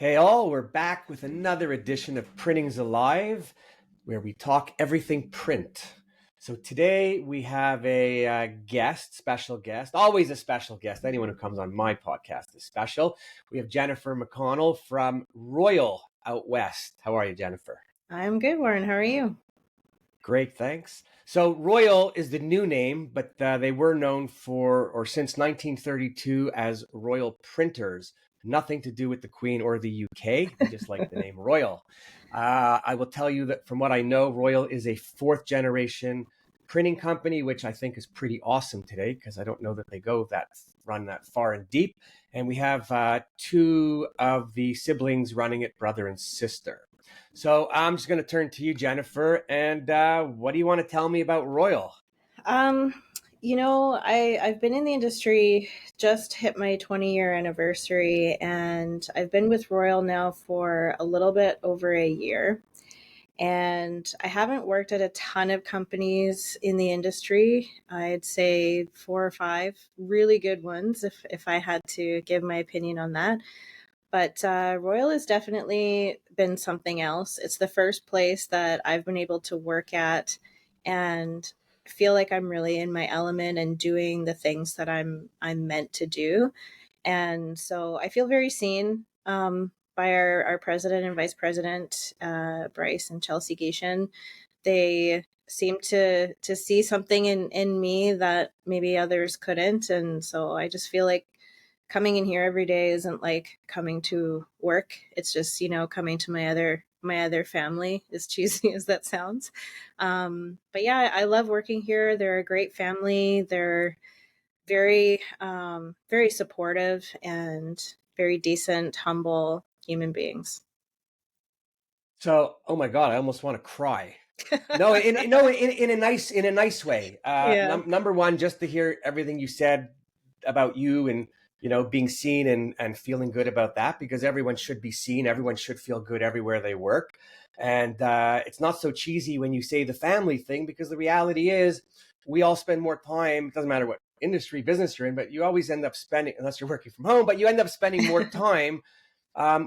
Hey all, we're back with another edition of Printing's Alive, where we talk everything print. So today we have a special guest, always a special guest. Anyone who comes on my podcast is special. We have Jennifer McConnell from Royal out west. How are you, Jennifer? I'm good, Warren. How are you? Great, thanks. So Royal is the new name, but they were known since 1932 as Royal Printers. Nothing to do with the Queen or the UK. They just like the name Royal. I will tell you that from what I know, Royal is a fourth generation printing company, which I think is pretty awesome today because I don't know that they run that far and deep. And we have two of the siblings running it, brother and sister. So I'm just going to turn to you, Jennifer. And what do you want to tell me about Royal? Um, I've been in the industry, just hit my 20-year anniversary, and I've been with Royal now for a little bit over a year. And I haven't worked at a ton of companies in the industry. I'd say 4 or 5 really good ones if I had to give my opinion on that. But Royal has definitely been something else. It's the first place that I've been able to work at and feel like I'm really in my element and doing the things that I'm meant to do. And so I feel very seen by our president and vice president, Bryce and Chelsea Gation. They seem to see something in me that maybe others couldn't. And so I just feel like coming in here every day isn't like coming to work. It's just, coming to my other family, as cheesy as that sounds. But yeah, I love working here. They're a great family. They're very supportive and very decent, humble human beings. So, oh my God, I almost want to cry. No, in a nice way. Yeah. Number one, just to hear everything you said about you and being seen and feeling good about that, because everyone should be seen. Everyone should feel good everywhere they work. And it's not so cheesy when you say the family thing, because the reality is we all spend more time. It doesn't matter what industry, business you're in, but you always end up spending, unless you're working from home, but you end up spending more time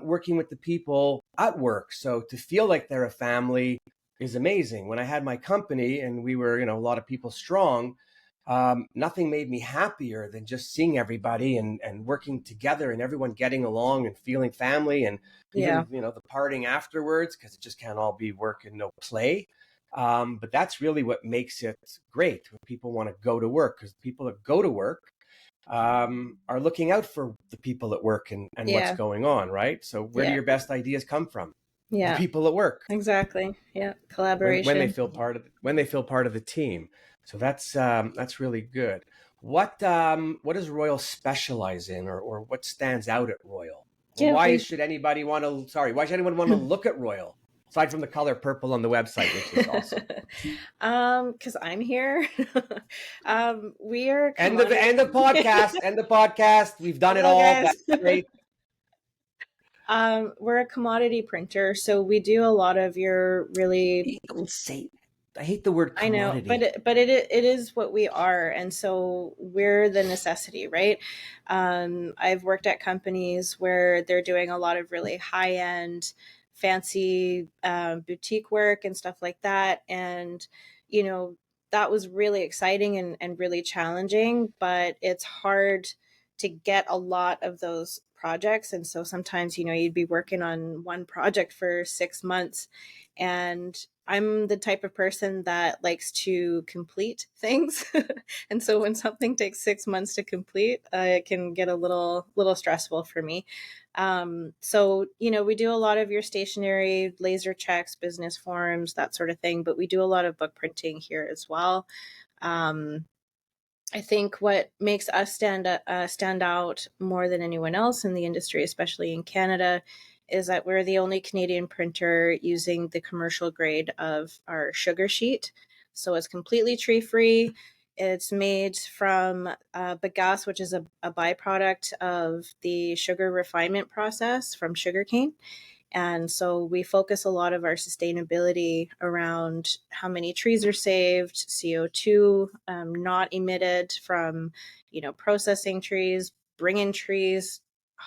working with the people at work. So to feel like they're a family is amazing. When I had my company and we were, a lot of people strong, nothing made me happier than just seeing everybody and working together and everyone getting along and feeling family, and even, Yeah. the parting afterwards, because it just can't all be work and no play. But that's really what makes it great when people want to go to work, because people that go to work are looking out for the people at work and what's Yeah. going on, right? So where do Yeah. your best ideas come from? The Yeah. people at work, Exactly. Yeah. when they Collaboration. feel part of the team. So that's really good. What does Royal specialize in, or what stands out at Royal? Yeah, Why we should anybody want to? Sorry, why should anyone want to look at Royal aside from the color purple on the website, which is awesome? Because I'm here. We are a End of commodity. podcast. End of podcast. We've done it Well, all. guys, That's great. we're a commodity printer, so we do a lot of your really. Don't say. I hate the word I know, but commodity. it is what we are, and so we're the necessity, right? I've worked at companies where they're doing a lot of really high end, fancy boutique work and stuff like that, and you know that was really exciting and really challenging, but it's hard to get a lot of those projects, and so sometimes you'd be working on one project for 6 months, and I'm the type of person that likes to complete things. And so when something takes 6 months to complete, it can get a little stressful for me. So, we do a lot of your stationary laser checks, business forms, that sort of thing, but we do a lot of book printing here as well. Um, I think what makes us stand out more than anyone else in the industry, especially in Canada, is that we're the only Canadian printer using the commercial grade of our sugar sheet. So it's completely tree free. It's made from bagasse, which is a byproduct of the sugar refinement process from sugarcane. And so we focus a lot of our sustainability around how many trees are saved, CO2 not emitted from, processing trees, bringing trees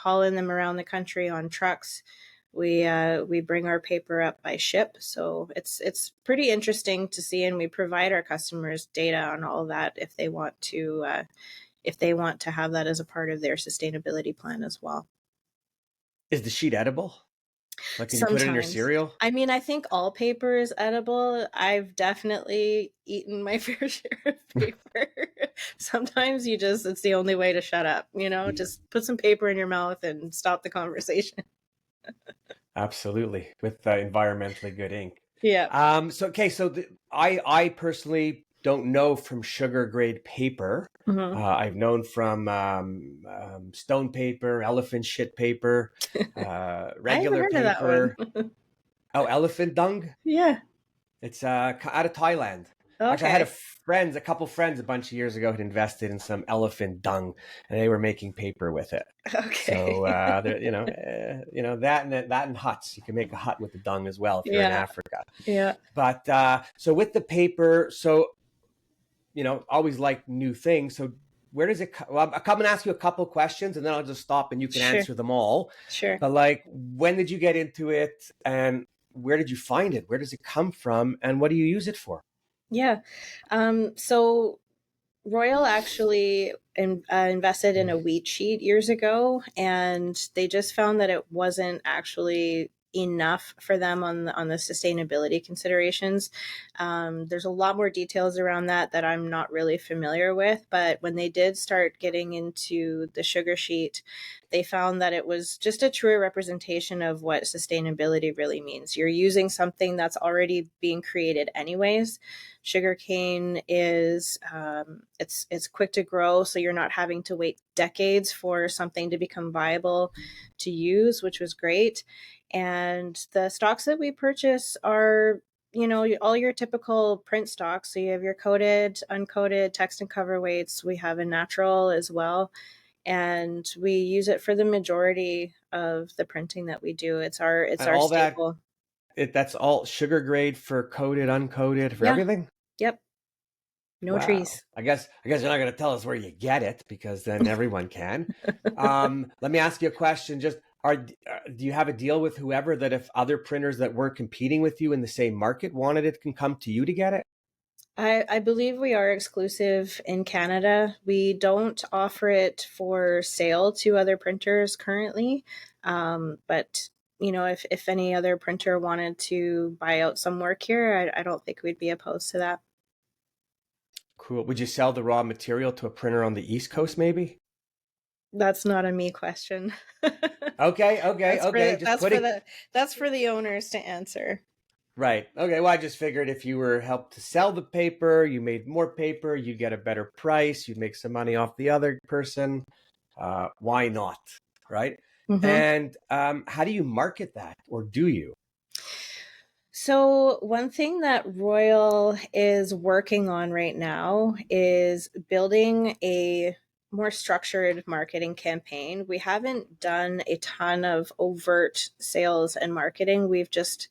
hauling them around the country on trucks. We bring our paper up by ship, so it's pretty interesting to see, and we provide our customers data on all of that if they want to have that as a part of their sustainability plan as well. Is the sheet edible? Like, can you put it in your Sometimes. cereal? I mean, I think all paper is edible. I've definitely eaten my fair share of paper. Sometimes it's the only way to shut up, just put some paper in your mouth and stop the conversation. Absolutely, with environmentally good ink. Yeah. I personally don't know from sugar grade paper. Hmm. I've known from stone paper, elephant shit paper, I haven't regular heard of that paper. one. Oh, elephant dung. Yeah. It's out of Thailand. Actually, I had Okay. a couple friends a bunch of years ago had invested in some elephant dung, and they were making paper with it. So Okay. that and huts. You can make a hut with the dung as well if you're in Yeah. Africa. Yeah. But so with the paper, always like new things. So where does it? Well, I'll come and ask you a couple questions, and then I'll just stop, and you can Sure. answer them all. Sure. But like, when did you get into it, and where did you find it? Where does it come from, and what do you use it for? Yeah. So Royal actually invested in a wheat sheet years ago, and they just found that it wasn't actually enough for them on the sustainability considerations. There's a lot more details around that I'm not really familiar with, but when they did start getting into the sugar sheet, they found that it was just a truer representation of what sustainability really means. You're using something that's already being created anyways. Sugarcane is it's quick to grow, so you're not having to wait decades for something to become viable to use, which was great. And the stocks that we purchase are all your typical print stocks. So you have your coated, uncoated, text and cover weights. We have a natural as well, and we use it for the majority of the printing that we do. It's And our all that, staple. that's all sugar grade for coated, uncoated, for Yeah. everything. Yep. No Wow. trees. I guess you're not going to tell us where you get it, because then everyone can. Let me ask you a question. Just do you have a deal with whoever, that if other printers that weren't competing with you in the same market wanted it, can come to you to get it? I believe we are exclusive in Canada. We don't offer it for sale to other printers currently. But if any other printer wanted to buy out some work here, I don't think we'd be opposed to that. Cool. Would you sell the raw material to a printer on the East Coast, maybe? That's not a me question. Okay, okay, That's for okay. Just putting that's for the owners to answer. right. Okay. Well, I just figured if you were helped to sell the paper, you made more paper, you'd get a better price, you'd make some money off the other person. Why not? Right. Hmm. And how do you market that, or do you? So, one thing that Royal is working on right now is building a more structured marketing campaign. We haven't done a ton of overt sales and marketing. We've just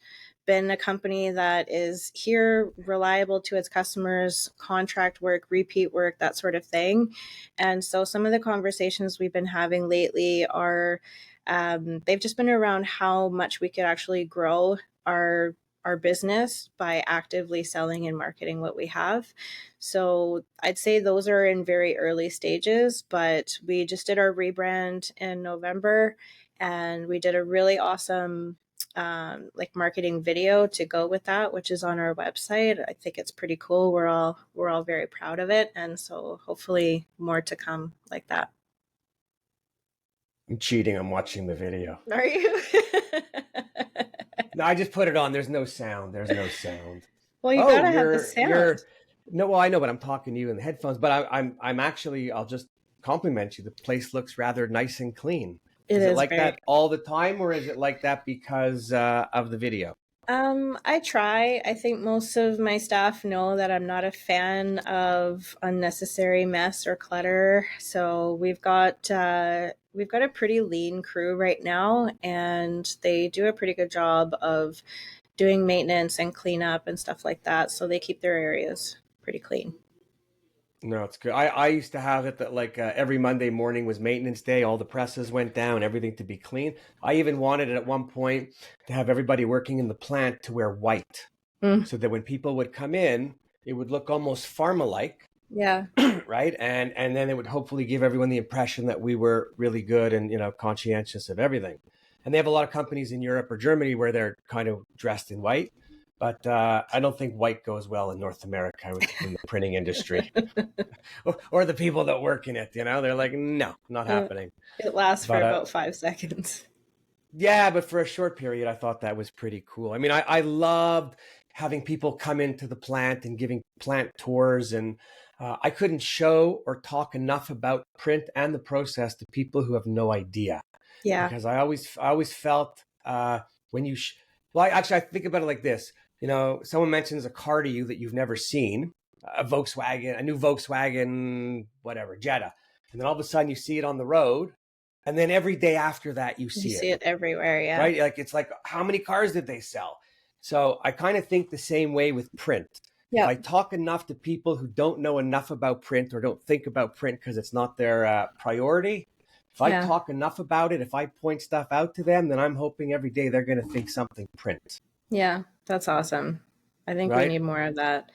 been a company that is here, reliable to its customers, contract work, repeat work, that sort of thing. And so, some of the conversations we've been having lately are they've just been around how much we could actually grow our business by actively selling and marketing what we have. So I'd say those are in very early stages, but we just did our rebrand in November, and we did a really awesome like marketing video to go with that, which is on our website. I think it's pretty cool. We're all very proud of it, and so hopefully more to come like that. I'm cheating. I'm watching the video. Are you? No, I just put it on. There's no sound. There's no sound. Well, you Oh, gotta have the sound. you're no. Well, I know, but I'm talking to you in the headphones. But I'm actually. I'll just compliment you. The place looks rather nice and clean. It Is it is like very. that all the time, or is it like that because of the video? I try. I think most of my staff know that I'm not a fan of unnecessary mess or clutter. So we've got a pretty lean crew right now, and they do a pretty good job of doing maintenance and cleanup and stuff like that. So they keep their areas pretty clean. No, it's good. I used to have it that like every Monday morning was maintenance day. All the presses went down, everything to be clean. I even wanted it at one point to have everybody working in the plant to wear white, Mm, so that when people would come in, it would look almost pharma-like, yeah. right? And then it would hopefully give everyone the impression that we were really good and conscientious of everything. And they have a lot of companies in Europe or Germany where they're kind of dressed in white, but I don't think white goes well in North America in the printing industry, or the people that work in it. They're like, no, not Uh, happening. it lasts for But about 5 seconds. yeah, but for a short period, I thought that was pretty cool. I mean, I loved having people come into the plant and giving plant tours, and I couldn't show or talk enough about print and the process to people who have no idea, Yeah. because I always felt when well, actually, I think about it like this. Someone mentions a car to you that you've never seen, a new Volkswagen, whatever, Jetta, and then all of a sudden you see it on the road, and then every day after that you You see it, see it everywhere. Yeah. right? Like it's like, how many cars did they sell? So I kind of think the same way with print. If I Yep. talk enough to people who don't know enough about print or don't think about print because it's not their priority, if I Yeah. talk enough about it, if I point stuff out to them, then I'm hoping every day they're going to think something print, Yeah. That's awesome. I think we right? need more of that.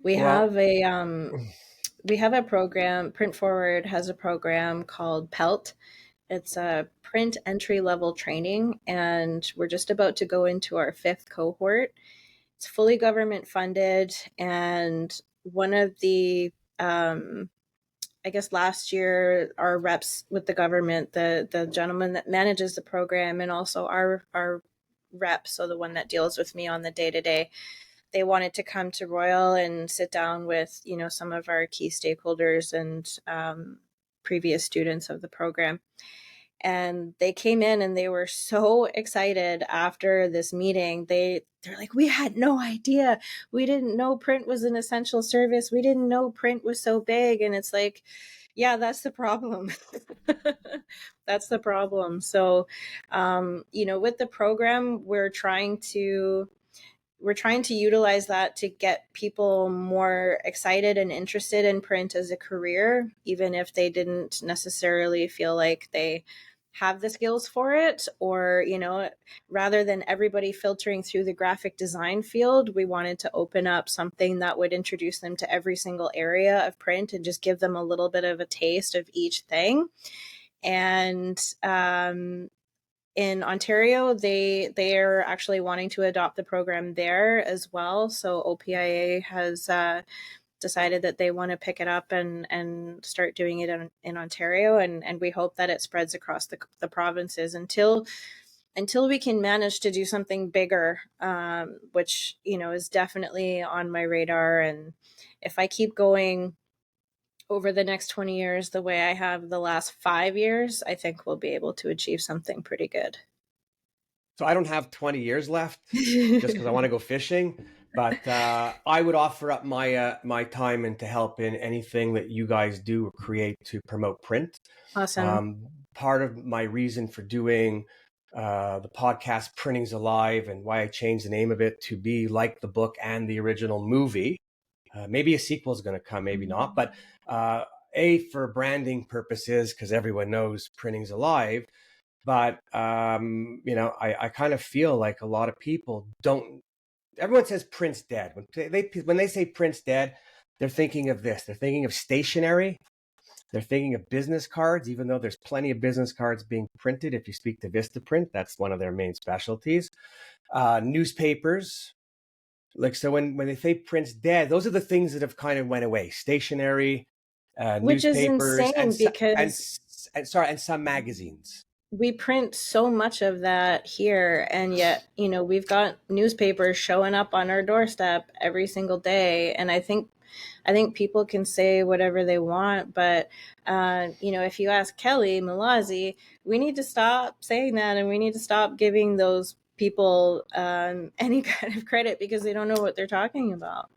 We Well, have a program. PrintForward has a program called PELT. It's a print entry level training, and we're just about to go into our fifth cohort. It's fully government funded, and one of the I guess last year our reps with the government, the gentleman that manages the program, and also our rep, so the one that deals with me on the day to day, they wanted to come to Royal and sit down with some of our key stakeholders and previous students of the program. And they came in and they were so excited after this meeting. They're like, we had no idea. We didn't know print was an essential service. We didn't know print was so big. And it's like, yeah, that's the problem. That's the problem. So with the program, we're trying to utilize that to get people more excited and interested in print as a career, even if they didn't necessarily feel like they have the skills for it. Or, rather than everybody filtering through the graphic design field, we wanted to open up something that would introduce them to every single area of print and just give them a little bit of a taste of each thing. And in Ontario, they are actually wanting to adopt the program there as well. So OPIA has decided that they want to pick it up and start doing it in Ontario, and we hope that it spreads across the provinces until we can manage to do something bigger, which is definitely on my radar. And if I keep going over the next 20 years the way I have the last 5 years, I think we'll be able to achieve something pretty good. so I don't have 20 years left just because I want to go fishing. But I would offer up my time and to help in anything that you guys do or create to promote print. Awesome. Part of my reason for doing the podcast Printing's Alive, and why I changed the name of it to be like the book and the original movie. Maybe a sequel is going to come, maybe not. But uh, for branding purposes, because everyone knows Printing's Alive. But I kind of feel like a lot of people don't. Everyone says print's dead. When they say print's dead, they're thinking of this. They're thinking of stationery. They're thinking of business cards, even though there's plenty of business cards being printed. If you speak to Vistaprint, that's one of their main specialties. Newspapers. Like, so when they say print's dead, those are the things that have kind of went away. Stationery, Which is newspapers, insane because and some magazines. we print so much of that here, and yet we've got newspapers showing up on our doorstep every single day. And I think people can say whatever they want, but if you ask Kelly Malazi, we need to stop saying that, and we need to stop giving those people any kind of credit because they don't know what they're talking about.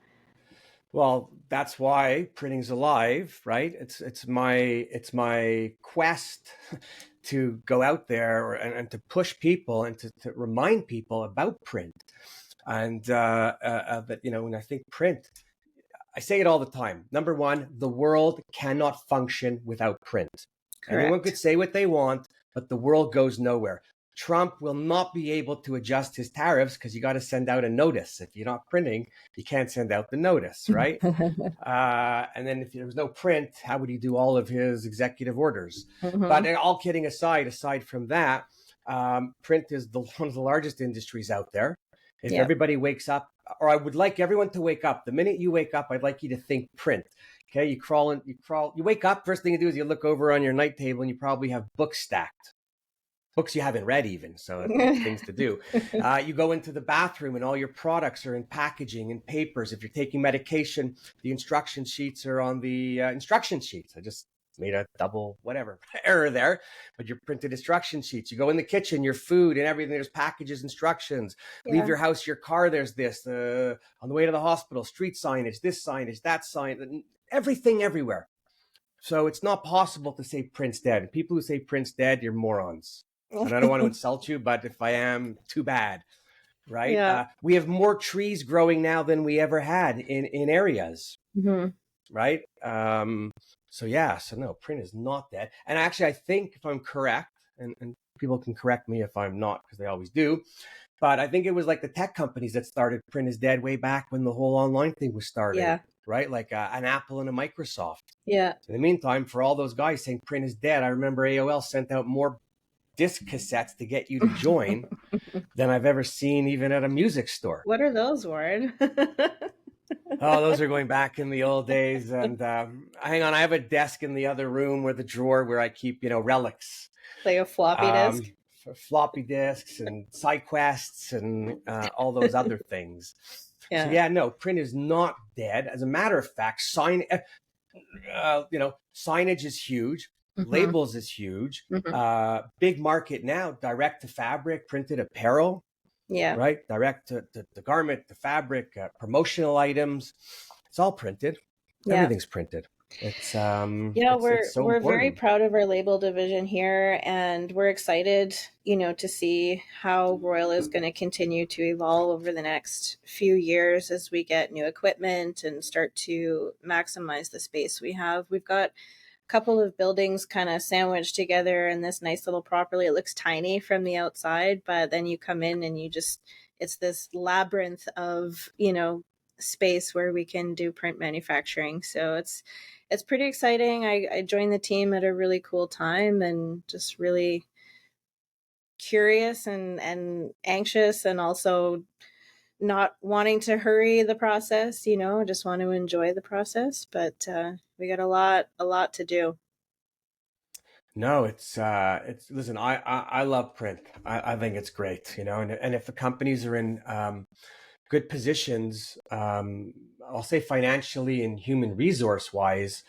Well, that's why Printing's Alive, right? It's my quest to go out there and to push people and to remind people about print, and that when I think print, I say it all the time. Number one, the world cannot function without print. Anyone could Correct. say what they want, but the world goes nowhere. Trump will not be able to adjust his tariffs because you got to send out a notice. If you're not printing, you can't send out the notice, right? And then if there was no print, how would he do all of his executive orders? But all kidding aside from that, print is one of the largest industries out there. If Yep. everybody wakes up, or I would like everyone to wake up. The minute you wake up, I'd like you to think print. Okay, you wake up, first thing you do is you look over on your night table and you probably have books stacked. Books you haven't read even, so things to do. You go into the bathroom and all your products are in packaging and papers. If you're taking medication, the instruction sheets are on the instruction sheets. I just made a double whatever error there, but your printed instruction sheets. You go in the kitchen, your food and everything, there's packages, instructions. Leave your house, your car, there's this. On the way to the hospital, street signage, this signage, that sign, everything everywhere. So it's not possible to say print's dead. People who say print's dead, you're morons. And I don't want to insult you, but if I am, too bad, right? Yeah. We have more trees growing now than we ever had in areas, right? So no, print is not dead. And actually, I think if I'm correct, and people can correct me if I'm not, because they always do, but I think it was like the tech companies that started print is dead way back when the whole online thing was starting. Yeah. Right? Like an Apple and a Microsoft. Yeah. In the meantime, for all those guys saying print is dead, I remember AOL sent out more disc cassettes to get you to join than I've ever seen even at a music store. What are those, Warren? Oh, those are going back in the old days. And hang on, I have a desk in the other room where the drawer where I keep, relics. Like a floppy disk? Floppy disks and side quests and all those other things. Yeah. So no, print is not dead. As a matter of fact, signage is huge. Labels is huge. Big market now, direct to fabric, printed apparel. Yeah. Right? Direct to the garment, the fabric, promotional items. It's all printed. Yeah. Everything's printed. It's we're so very proud of our label division here, and we're excited, to see how Royal is going to continue to evolve over the next few years as we get new equipment and start to maximize the space we have. We've got couple of buildings kind of sandwiched together in this nice little property. It looks tiny from the outside, but then you come in and it's this labyrinth of, space where we can do print manufacturing. So it's pretty exciting. I joined the team at a really cool time and just really curious and anxious, and also not wanting to hurry the process, just want to enjoy the process, but we got a lot to do. No, it's listen, I love print. I think it's great, and if the companies are in good positions, I'll say financially and human resource wise,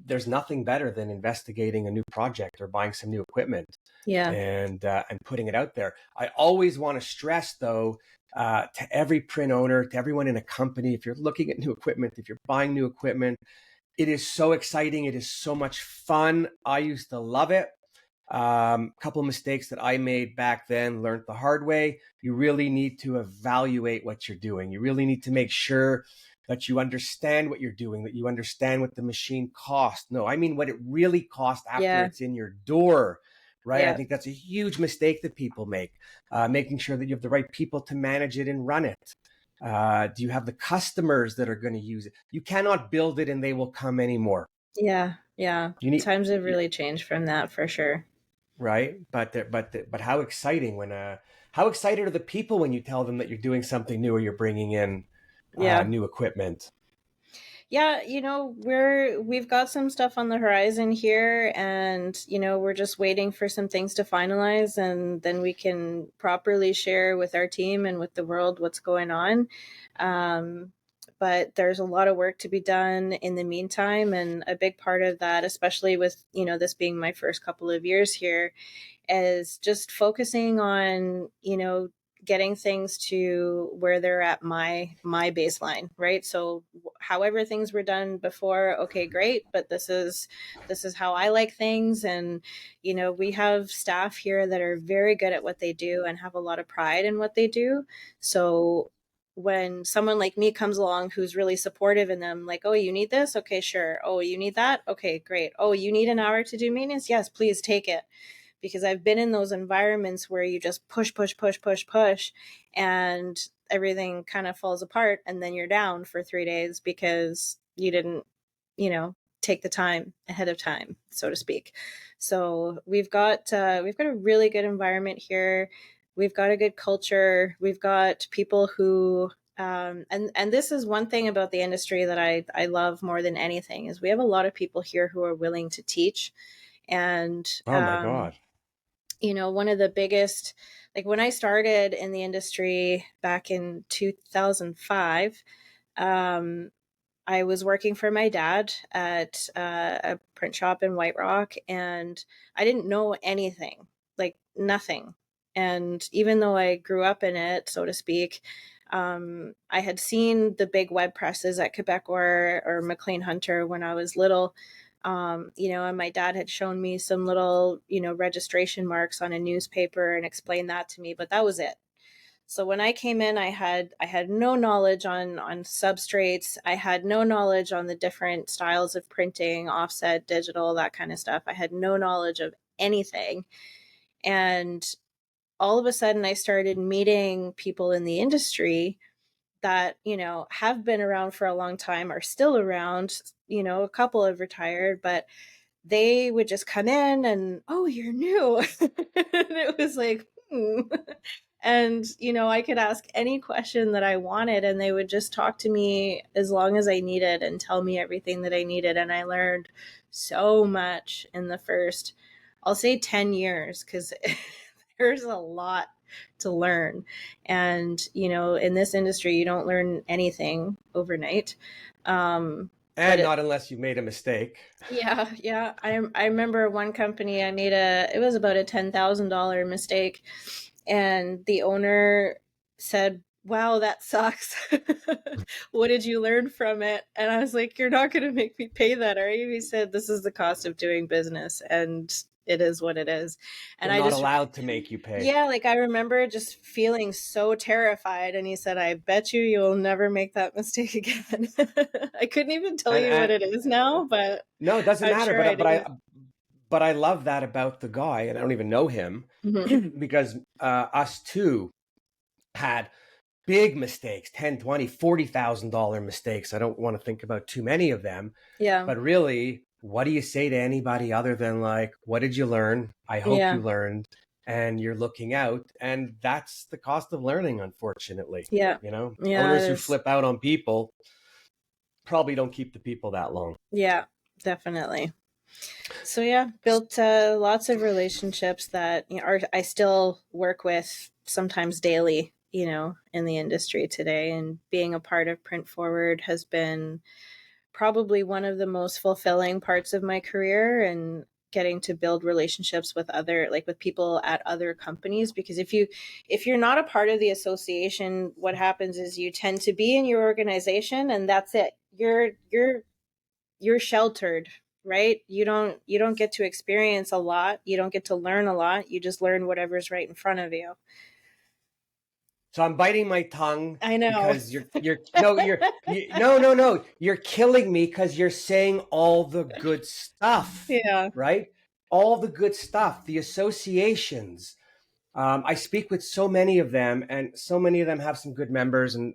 there's nothing better than investigating a new project or buying some new equipment. Yeah. And putting it out there. I always want to stress though, to every print owner, to everyone in a company, if you're looking at new equipment, if you're buying new equipment, it is so exciting. It is so much fun. I used to love it. Couple of mistakes that I made back then, learned the hard way. You really need to evaluate what you're doing. You really need to make sure that you understand what you're doing, that you understand what the machine costs. No, I mean what it really costs after it's in your door. Right. I think that's a huge mistake that people make, making sure that you have the right people to manage it and run it. Do you have the customers that are going to use it? You cannot build it and they will come anymore. Yeah. Times have really changed from that for sure. Right. But how exciting how excited are the people when you tell them that you're doing something new or you're bringing in new equipment? Yeah, we've got some stuff on the horizon here, and, we're just waiting for some things to finalize, and then we can properly share with our team and with the world what's going on. But there's a lot of work to be done in the meantime, and a big part of that, especially with, this being my first couple of years here, is just focusing on, getting things to where they're at my baseline, right? So however things were done before, okay, great, but this is how I like things. And we have staff here that are very good at what they do and have a lot of pride in what they do. So when someone like me comes along who's really supportive in them, like, oh, you need this? Okay, sure. Oh, you need that? Okay, great. Oh, you need an hour to do maintenance? Yes, please take it. Because I've been in those environments where you just push, push, push, push, push, and everything kind of falls apart, and then you're down for 3 days because you didn't, take the time ahead of time, so to speak. So we've got a really good environment here. We've got a good culture. We've got people who and this is one thing about the industry that I love more than anything is we have a lot of people here who are willing to teach. And Oh my God. one of the biggest, like when I started in the industry back in 2005, um, I was working for my dad at a print shop in White Rock, and I didn't know anything, like nothing. And even though I grew up in it, so to speak, I had seen the big web presses at Quebec or McLean Hunter when I was little. And my dad had shown me some little, registration marks on a newspaper and explained that to me, but that was it. So when I came in, I had no knowledge on substrates. I had no knowledge on the different styles of printing, offset, digital, that kind of stuff. I had no knowledge of anything. And all of a sudden I started meeting people in the industry that, have been around for a long time, are still around, a couple have retired, but they would just come in and, oh, you're new. And it was like, And, I could ask any question that I wanted, and they would just talk to me as long as I needed and tell me everything that I needed. And I learned so much in the first, I'll say 10 years, because there's a lot to learn. And, in this industry, you don't learn anything overnight. But And not unless you made a mistake. yeah. I remember one company, it was about a $10,000 mistake, and the owner said, "Wow, that sucks. What did you learn from it?" And I was like, "You're not going to make me pay that, are you?" He said, "This is the cost of doing business, and it is what it is." And They're I not just, allowed to make you pay. yeah, like I remember just feeling so terrified. And he said, "I bet you'll never make that mistake again." I couldn't even tell you what And it is now, but no, it doesn't I'm matter. sure I do. But I love that about the guy, and I don't even know him Hmm. because us too had big mistakes, 10, 20, $40,000 mistakes. I don't want to think about too many of them, Yeah. but really, what do you say to anybody other than like, what did you learn? I hope Yeah. you learned, and you're looking out. And that's the cost of learning, unfortunately. Yeah. Yeah, it Owners who is. flip out on people probably don't keep the people that long. Yeah, definitely. So yeah, built lots of relationships that I still work with sometimes daily, in the industry today. And being a part of PrintForward has been probably one of the most fulfilling parts of my career, and getting to build relationships with with people at other companies. Because if you're not a part of the association, what happens is you tend to be in your organization, and that's it. You're sheltered, right? You don't get to experience a lot. You don't get to learn a lot. You just learn whatever's right in front of you. So I'm biting my tongue I know. because you're no no, you're killing me because you're saying all the good stuff, Yeah. right? All the good stuff, the associations. I speak with so many of them, and so many of them have some good members, and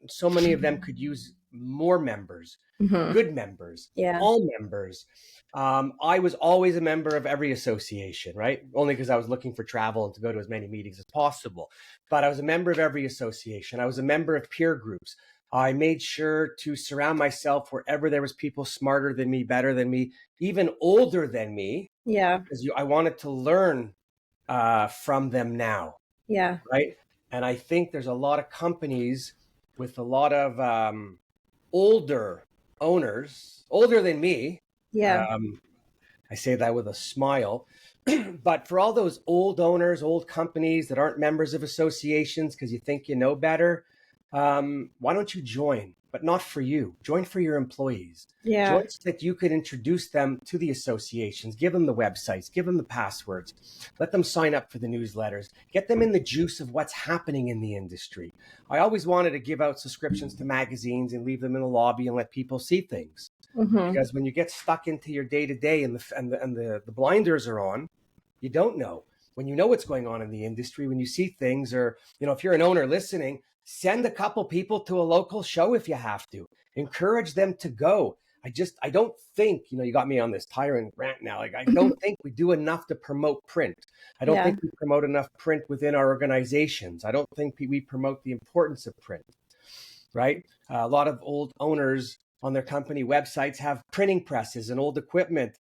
so many of them could use more members, Hmm. good members, Yeah. all members. I was always a member of every association, right? Only because I was looking for travel and to go to as many meetings as possible. But I was a member of every association. I was a member of peer groups. I made sure to surround myself wherever there was people smarter than me, better than me, even older than me, Yeah. because I wanted to learn from them now, Yeah. right? And I think there's a lot of companies with a lot of older owners, older than me. Yeah. Um, I say that with a smile. But for all those old owners, old companies that aren't members of associations because you think you know better, why don't you join? but not for you. Join for your employees. Yeah. Join so that you could introduce them to the associations, give them the websites, give them the passwords, let them sign up for the newsletters, get them in the juice of what's happening in the industry. I always wanted to give out subscriptions to magazines and leave them in the lobby and let people see things. Mm-hmm. Because when you get stuck into your day to day and the blinders are on, you don't know. When you know what's going on in the industry, when you see things, or if you're an owner listening, send a couple people to a local show if you have to. Encourage them to go. I don't think, you got me on this tyrant rant now. Like, I don't think we do enough to promote print. I don't Yeah. think we promote enough print within our organizations. I don't think we promote the importance of print, right? A lot of old owners on their company websites have printing presses and old equipment.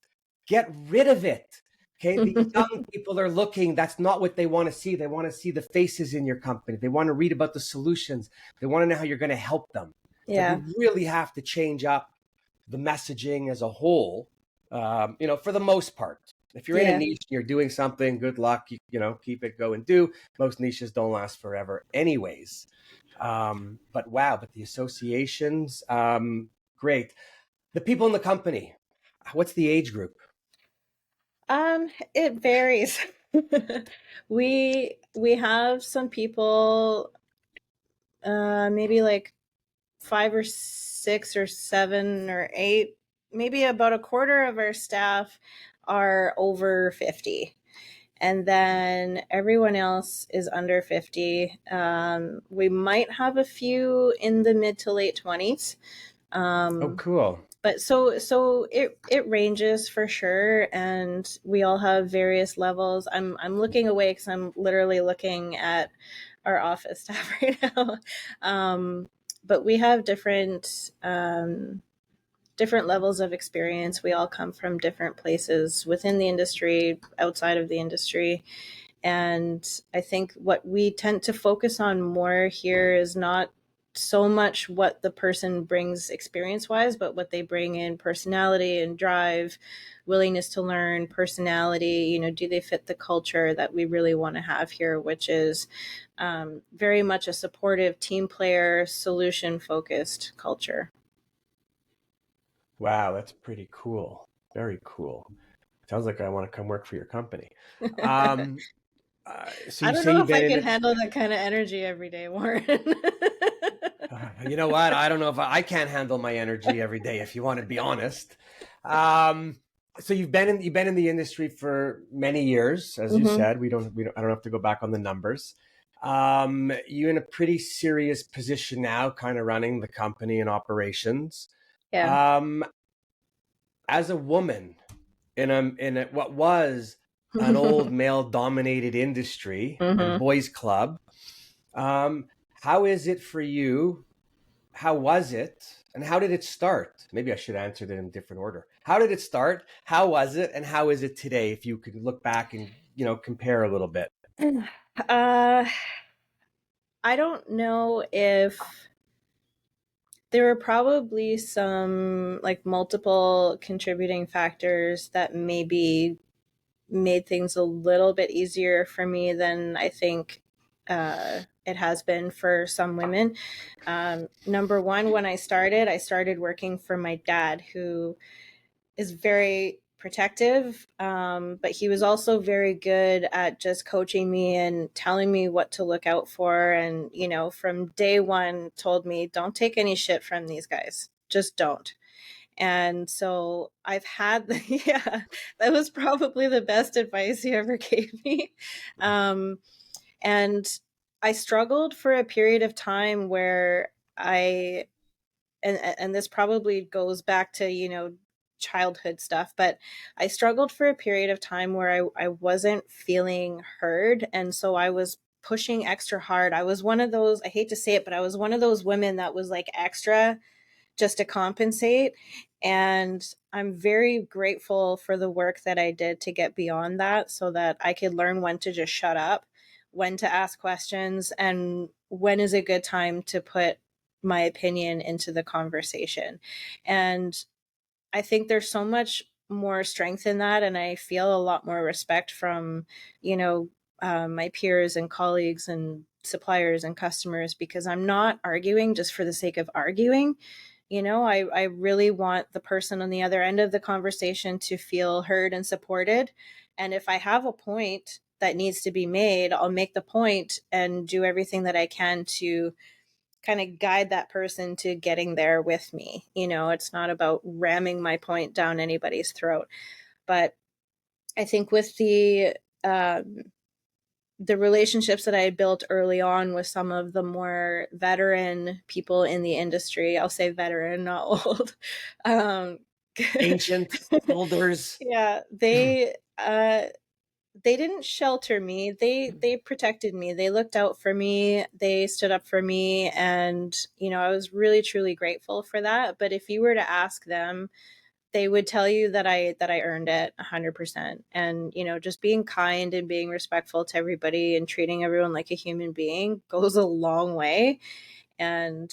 Get rid of it. Okay, the young people are looking. That's not what they want to see. They want to see the faces in your company. They want to read about the solutions. They want to know how you're going to help them. Yeah. Like, we really have to change up the messaging as a whole, for the most part. If you're in a niche, you're doing something, good luck, keep it going. Most niches don't last forever anyways. But the associations, great. The people in the company, what's the age group? It varies. We have some people, maybe like 5 or 6 or 7 or 8, maybe about a quarter of our staff are over 50. And then everyone else is under 50. We might have a few in the mid to late 20s. Oh, cool. But so it ranges for sure, and we all have various levels. I'm looking away because I'm literally looking at our office staff right now. But we have different levels of experience. We all come from different places within the industry, outside of the industry. And I think what we tend to focus on more here is not so much what the person brings experience wise, but what they bring in personality and drive, willingness to learn, personality. Do they fit the culture that we really want to have here, which is very much a supportive team player, solution focused culture. Wow, that's pretty cool. Very cool. Sounds like I want to come work for your company. So I you don't say know you've if I been in can it. handle that kind of energy every day, Warren. You know what? I don't know if I can't handle my energy every day, if you want to be honest. So you've been in the industry for many years, as you said. I don't have to go back on the numbers. You're in a pretty serious position now, kind of running the company and operations. Yeah. As a woman in what was an old male dominated industry and Mm-hmm. boys club, how is it for you? How was it? And how did it start? Maybe I should answer that in a different order. How did it start? How was it? And how is it today? If you could look back and, compare a little bit. I don't know if there were probably some like multiple contributing factors that maybe made things a little bit easier for me than I think it has been for some women. Number one, when I started working for my dad, who is very protective, but he was also very good at just coaching me and telling me what to look out for. And, from day one told me, don't take any shit from these guys. Just don't. And so I've had, yeah, that was probably the best advice he ever gave me. And I struggled for a period of time where and this probably goes back to, childhood stuff, but I struggled for a period of time where I wasn't feeling heard. And so I was pushing extra hard. I was one of those, I hate to say it, but I was one of those women that was like extra just to compensate. And I'm very grateful for the work that I did to get beyond that so that I could learn when to just shut up, when to ask questions, and when is a good time to put my opinion into the conversation. And I think there's so much more strength in that. And I feel a lot more respect from, my peers and colleagues and suppliers and customers, because I'm not arguing just for the sake of arguing. I really want the person on the other end of the conversation to feel heard and supported. And if I have a point that needs to be made, I'll make the point and do everything that I can to kind of guide that person to getting there with me. It's not about ramming my point down anybody's throat. But I think with the relationships that I had built early on with some of the more veteran people in the industry, I'll say veteran, not old, Ancient elders. Yeah, they didn't shelter me. They protected me. They looked out for me. They stood up for me, and I was really truly grateful for that. But if you were to ask them, they would tell you that I earned it 100%. And just being kind and being respectful to everybody and treating everyone like a human being goes a long way. And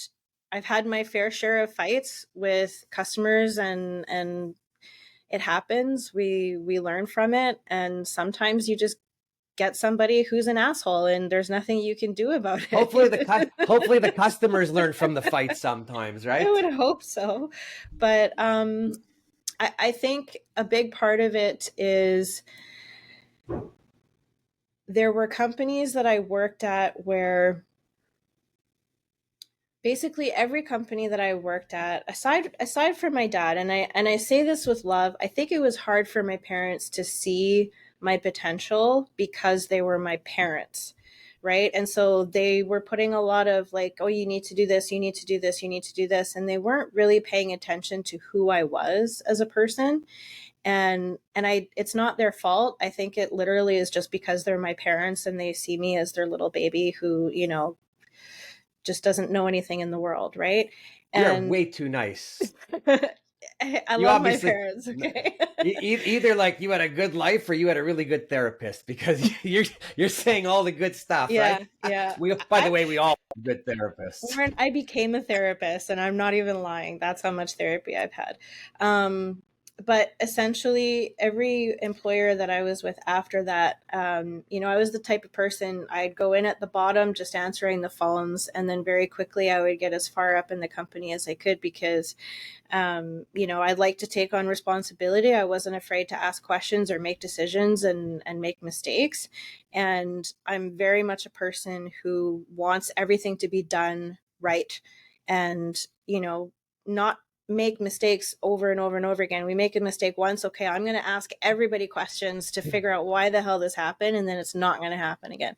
I've had my fair share of fights with customers, and it happens. We learn from it, and sometimes you just get somebody who's an asshole, and there's nothing you can do about it. Hopefully the customers learn from the fight sometimes, right? I would hope so. But I think a big part of it is there were companies that I worked at where basically every company that I worked at, aside from my dad, and I say this with love, I think it was hard for my parents to see my potential because they were my parents, right? And so they were putting a lot of like, oh, you need to do this, you need to do this, you need to do this, and they weren't really paying attention to who I was as a person. And it's not their fault. I think it literally is just because they're my parents and they see me as their little baby who, just doesn't know anything in the world, right? You're way too nice. I love my parents. Okay. Either like you had a good life or you had a really good therapist, because you're saying all the good stuff, yeah, right? Yeah. By the way, we all have good therapists. I became a therapist, and I'm not even lying. That's how much therapy I've had. But essentially, every employer that I was with after that, I was the type of person, I'd go in at the bottom just answering the phones, and then very quickly I would get as far up in the company as I could, because I like to take on responsibility. I wasn't afraid to ask questions or make decisions and make mistakes. And I'm very much a person who wants everything to be done right, and, not make mistakes over and over and over again. We make a mistake once, okay, I'm going to ask everybody questions to figure out why the hell this happened, and then it's not going to happen again.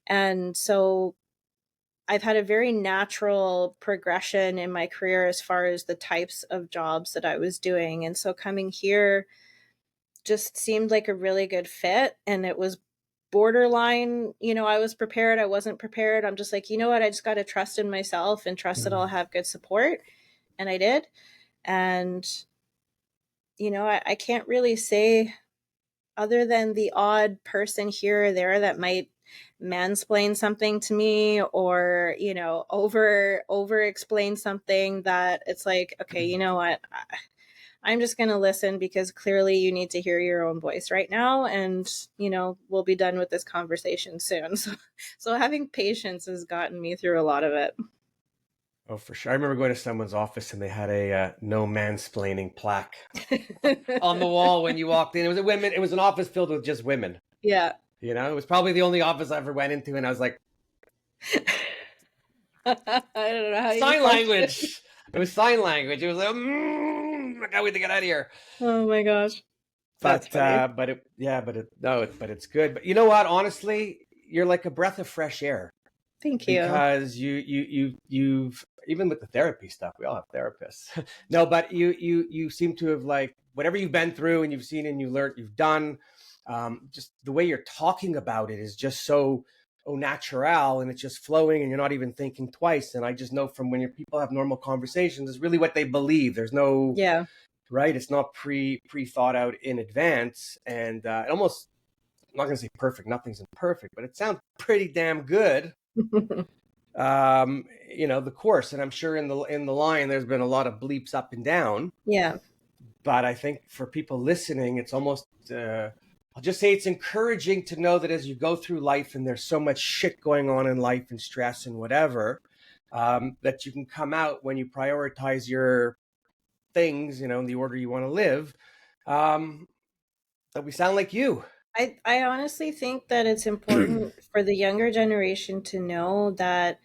And so I've had a very natural progression in my career as far as the types of jobs that I was doing. And so coming here just seemed like a really good fit, and it was borderline, I was prepared, I wasn't prepared. I'm just like, you know what, I just got to trust in myself and trust that I'll have good support. And I did. And, I can't really say, other than the odd person here or there that might mansplain something to me, or, over explain something, that it's like, okay, you know what? I'm just going to listen, because clearly you need to hear your own voice right now. And, we'll be done with this conversation soon. So having patience has gotten me through a lot of it. Oh, for sure. I remember going to someone's office and they had a no mansplaining plaque on the wall when you walked in. It was an office filled with just women. Yeah. It was probably the only office I ever went into, and I was like, I don't know how sign language. It was sign language. It was like, I can't wait to get out of here. Oh my gosh. But it's good. But you know what? Honestly, you're like a breath of fresh air. Thank you. Because you've even with the therapy stuff, we all have therapists. No, but you seem to have, like, whatever you've been through and you've seen and you learned, you've done. Just the way you're talking about it is just so au natural, and it's just flowing, and you're not even thinking twice. And I just know from when your people have normal conversations, it's really what they believe. There's no right. It's not pre thought out in advance, and it almost, I'm not going to say perfect. Nothing's imperfect, but it sounds pretty damn good. The course, and I'm sure in the line there's been a lot of bleeps up and down. Yeah. But I think for people listening, it's almost I'll just say it's encouraging to know that as you go through life and there's so much shit going on in life and stress and whatever, that you can come out when you prioritize your things, in the order you want to live, that we sound like you. I honestly think that it's important for the younger generation to know that,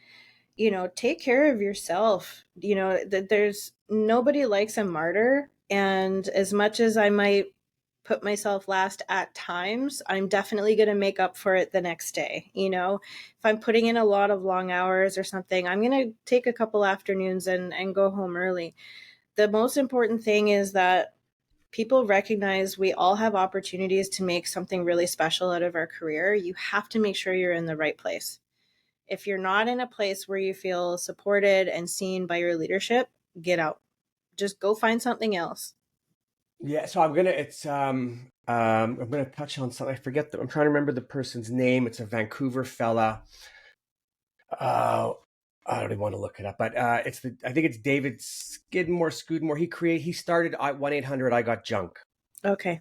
take care of yourself. That there's nobody likes a martyr. And as much as I might put myself last at times, I'm definitely going to make up for it the next day. If I'm putting in a lot of long hours or something, I'm going to take a couple afternoons and go home early. The most important thing is that people recognize we all have opportunities to make something really special out of our career. You have to make sure you're in the right place. If you're not in a place where you feel supported and seen by your leadership, get out. Just go find something else. Yeah, so I'm gonna touch on something. I forget I'm trying to remember the person's name. It's a Vancouver fella. Uh, I don't even want to look it up, but I think it's David Scudmore. He started at 1-800 I Got Junk. Okay.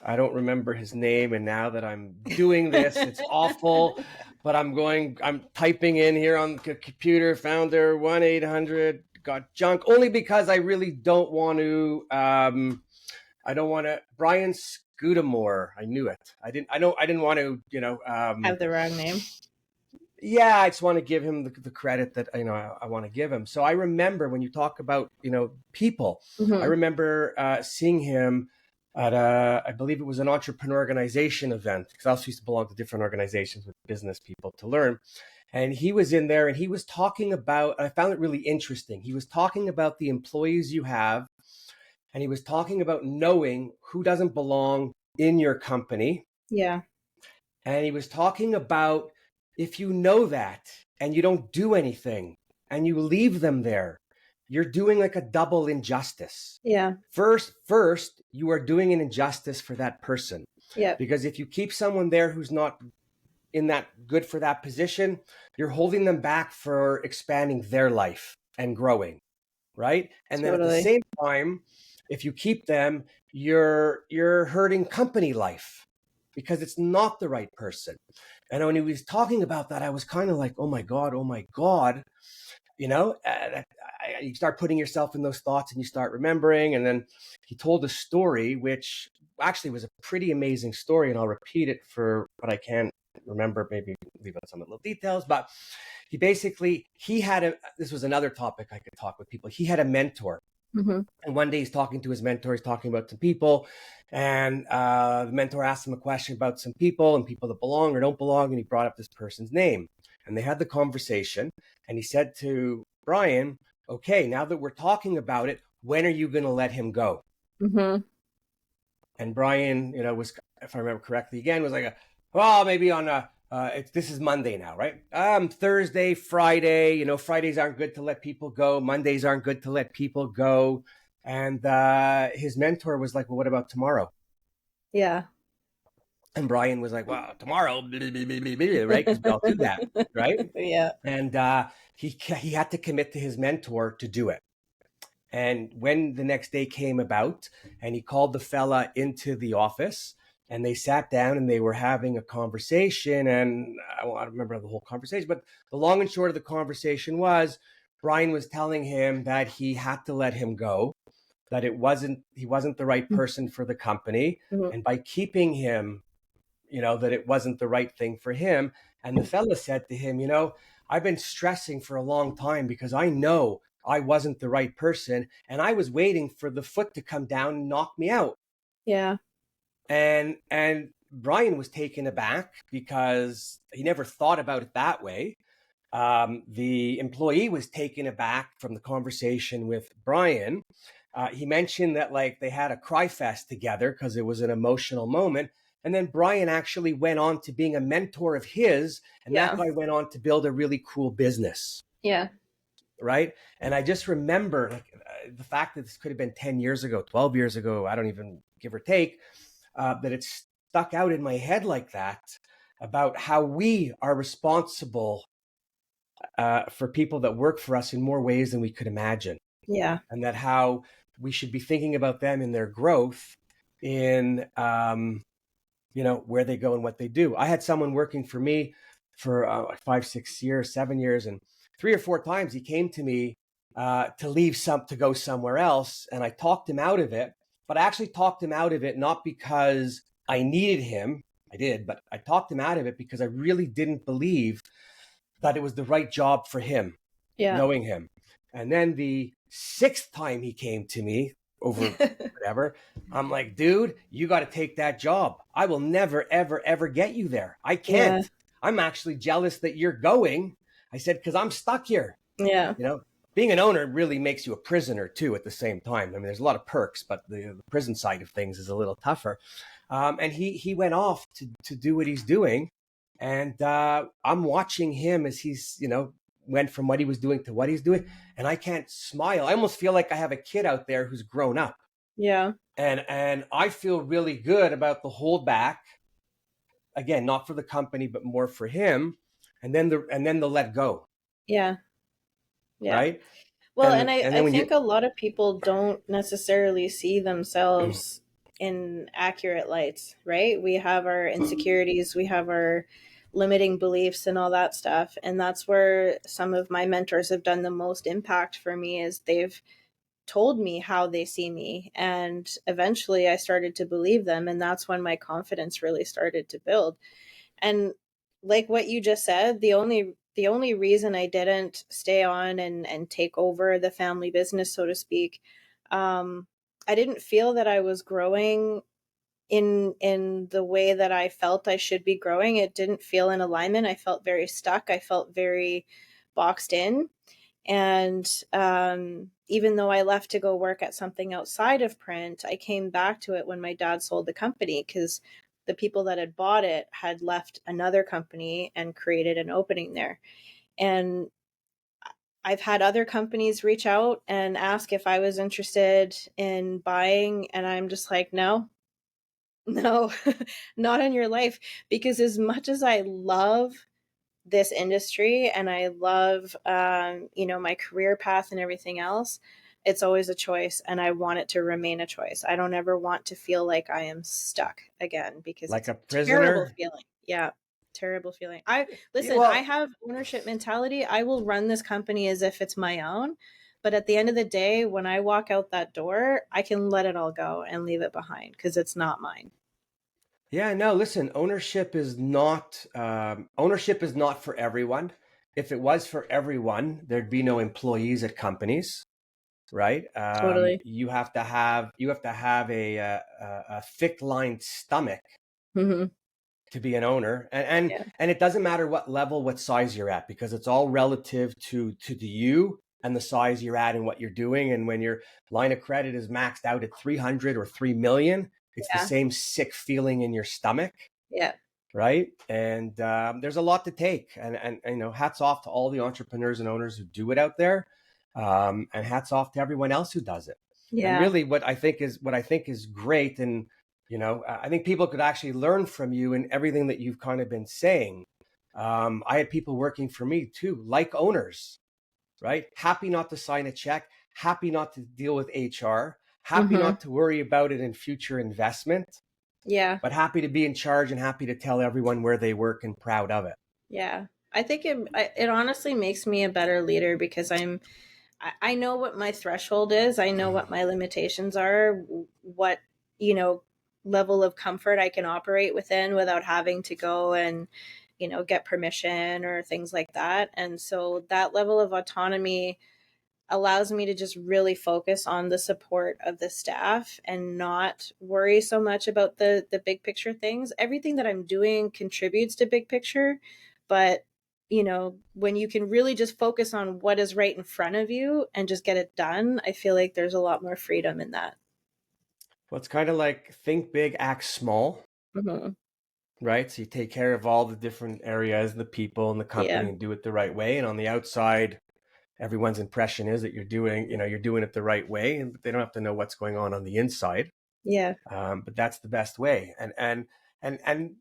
I don't remember his name, and now that I'm doing this, it's awful. But I'm typing in here on the computer, founder 1-800 Got Junk, only because I really don't want to. I don't want to. Brian Scudamore. I knew it. I didn't want to. Have the wrong name. Yeah, I just want to give him the credit that I want to give him. So I remember when you talk about people, I remember seeing him at I believe it was an entrepreneur organization event, because I also used to belong to different organizations with business people to learn. And he was in there and he was talking about, I found it really interesting. He was talking about the employees you have, and he was talking about knowing who doesn't belong in your company. Yeah. And he was talking about, if you know that and you don't do anything and you leave them there, you're doing like a double injustice. Yeah. First, you are doing an injustice for that person. Yeah. Because if you keep someone there who's not in that good for that position, you're holding them back for expanding their life and growing, right? And then at the same time, if you keep them, you're hurting company life because it's not the right person. And when he was talking about that, I was kind of like, oh my God. You start putting yourself in those thoughts and you start remembering. And then he told a story, which actually was a pretty amazing story. And I'll repeat it for what I can remember, maybe leave out some little details. But this was another topic I could talk with people. He had a mentor. And one day he's talking to his mentor, he's talking about some people, and the mentor asked him a question about some people and people that belong or don't belong, and he brought up this person's name. And they had the conversation, and he said to Brian, okay, now that we're talking about it, when are you going to let him go? And Brian, was, if I remember correctly, again, was like, well, maybe on this is Monday now, right? Thursday, Friday, Fridays aren't good to let people go. Mondays aren't good to let people go. And his mentor was like, well, what about tomorrow? Yeah. And Brian was like, well, tomorrow, right? Because we all do that, right? Yeah. And he had to commit to his mentor to do it. And when the next day came about and he called the fella into the office, and they sat down and they were having a conversation, and I don't remember the whole conversation, but the long and short of the conversation was Brian was telling him that he had to let him go, that he wasn't the right person for the company. And by keeping him, that it wasn't the right thing for him. And the fella said to him, I've been stressing for a long time because I know I wasn't the right person. And I was waiting for the foot to come down and knock me out. Yeah. And Brian was taken aback because he never thought about it that way. The employee was taken aback from the conversation with Brian. He mentioned that they had a cry fest together because it was an emotional moment. And then Brian actually went on to being a mentor of his, and that guy went on to build a really cool business. Yeah. Right. And I just remember the fact that this could have been 10 years ago, 12 years ago, I don't even give or take, that it stuck out in my head like that, about how we are responsible for people that work for us in more ways than we could imagine. Yeah. And that how we should be thinking about them in their growth, in where they go and what they do. I had someone working for me for 5, 6 years, 7 years, and 3 or 4 times he came to me to go somewhere else, and I talked him out of it. But I actually talked him out of it not because I needed him. I did, but I talked him out of it because I really didn't believe that it was the right job for him, Yeah. knowing him. And then the 6th time he came to me over whatever, I'm like, dude, you got to take that job. I will never, ever, ever get you there. I can't. Yeah. I'm actually jealous that you're going. I said, because I'm stuck here. Yeah. Being an owner really makes you a prisoner too at the same time. I mean, there's a lot of perks, but the prison side of things is a little tougher. And he went off to do what he's doing. And I'm watching him as he's, went from what he was doing to what he's doing. And I can't smile. I almost feel like I have a kid out there who's grown up. Yeah. And I feel really good about the holdback. Again, not for the company, but more for him. And then the let go. Yeah. Yeah. Right. Well, and I think a lot of people don't necessarily see themselves in accurate lights, right? We have our insecurities, we have our limiting beliefs and all that stuff. And that's where some of my mentors have done the most impact for me, is they've told me how they see me. And eventually I started to believe them. And that's when my confidence really started to build. And like what you just said, the only reason I didn't stay on and take over the family business, so to speak, I didn't feel that I was growing in the way that I felt I should be growing. It didn't feel in alignment. I felt very stuck. I felt very boxed in. And even though I left to go work at something outside of print, I came back to it when my dad sold the company, because the people that had bought it had left another company and created an opening there. And I've had other companies reach out and ask if I was interested in buying. And I'm just like, no, not in your life. Because as much as I love this industry and I love, my career path and everything else, it's always a choice, and I want it to remain a choice. I don't ever want to feel like I am stuck again, because like it's a prisoner. terrible feeling. Yeah. Terrible feeling. I have ownership mentality. I will run this company as if it's my own. But at the end of the day, when I walk out that door, I can let it all go and leave it behind, because it's not mine. Yeah, no, listen, ownership is not for everyone. If it was for everyone, there'd be no employees at companies, right? Totally. You have to have a thick-lined stomach Mm-hmm. to be an owner, and Yeah. and it doesn't matter what level, what size you're at, because it's all relative to you and the size you're at and what you're doing. And when your line of credit is maxed out at 300 or 3 million, it's the same sick feeling in your stomach. Yeah. Right. And there's a lot to take, and hats off to all the entrepreneurs and owners who do it out there, and hats off to everyone else who does it. Yeah. And really, what I think is great, and I think people could actually learn from you and everything that you've kind of been saying. I had people working for me too, like owners, right? Happy not to sign a check, happy not to deal with HR, happy not to worry about it in future investment. Yeah. But happy to be in charge and happy to tell everyone where they work and proud of it. Yeah. I think it honestly makes me a better leader, because I know what my threshold is. I know what my limitations are, what, level of comfort I can operate within without having to go and, get permission or things like that. And so that level of autonomy allows me to just really focus on the support of the staff and not worry so much about the big picture things. Everything that I'm doing contributes to big picture, but when you can really just focus on what is right in front of you and just get it done, I feel like there's a lot more freedom in that. Well, it's kind of like think big, act small, right? So you take care of all the different areas, the people and the company, and do it the right way. And on the outside, everyone's impression is that you're doing it the right way, and they don't have to know what's going on the inside. Yeah. But that's the best way. And